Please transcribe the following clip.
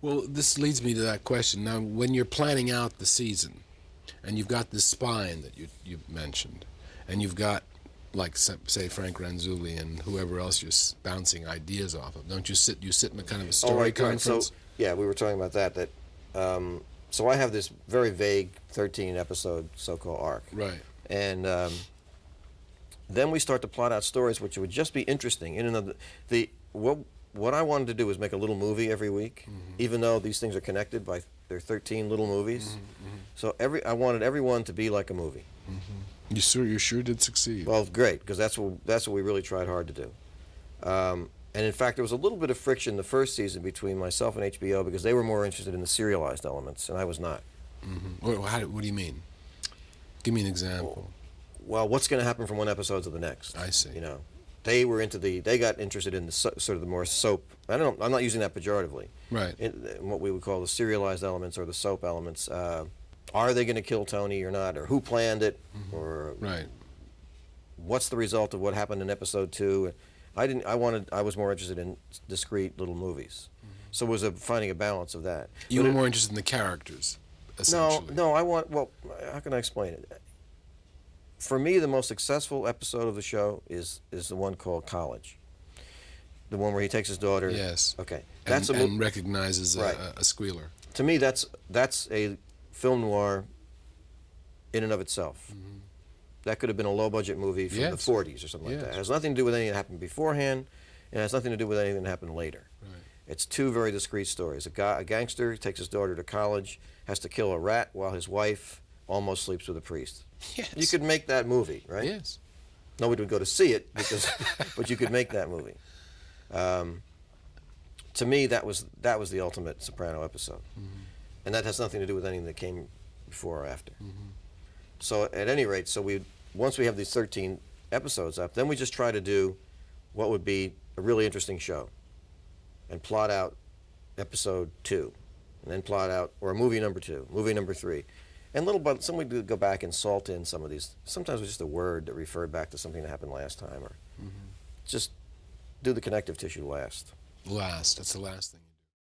Well, this leads me to that question. Now, when you're planning out the season, and you've got this spine that you mentioned, and you've got, like, say, Frank Ranzulli and whoever else you're bouncing ideas off of, don't you sit in a kind of a story right. conference? So, yeah, we were talking about that. So I have this very vague 13-episode so-called arc. Right. And then we start to plot out stories which would just be interesting. In another, what I wanted to do was make a little movie every week, even though these things are connected by their 13 little movies. So I wanted everyone to be like a movie. You sure did succeed. Well, great, because that's what we really tried hard to do. And in fact, there was a little bit of friction the first season between myself and HBO because they were more interested in the serialized elements, and I was not. What do you mean? Give me an example. Well, what's going to happen from one episode to the next? I see. You know, they got interested in the sort of the more soap. I'm not using that pejoratively. Right. In what we would call the serialized elements or the soap elements. Are they going to kill Tony or not? Or who planned it? Or Right. what's the result of what happened in episode 2? I was more interested in discrete little movies. So it was finding a balance of that. You were more interested in the characters, essentially. No, how can I explain it? For me, the most successful episode of the show is the one called College. The one where he takes his daughter. Yes. Okay. And recognizes Right. a squealer. To me, that's a film noir in and of itself. That could have been a low-budget movie from the 40s or something like that. It has nothing to do with anything that happened beforehand, and it has nothing to do with anything that happened later. Right. It's two very discrete stories. A gangster takes his daughter to college, has to kill a rat while his wife almost sleeps with a priest. Yes. You could make that movie, right? Yes. Nobody would go to see it, but you could make that movie. To me, that was the ultimate Soprano episode, and that has nothing to do with anything that came before or after. So at any rate, once we have these 13 episodes up, then we just try to do what would be a really interesting show, and plot out episode 2, and then plot out, or movie number 2, movie number 3. And some we do go back and salt in some of these. Sometimes it's just a word that referred back to something that happened last time, or just do the connective tissue last. That's the last thing.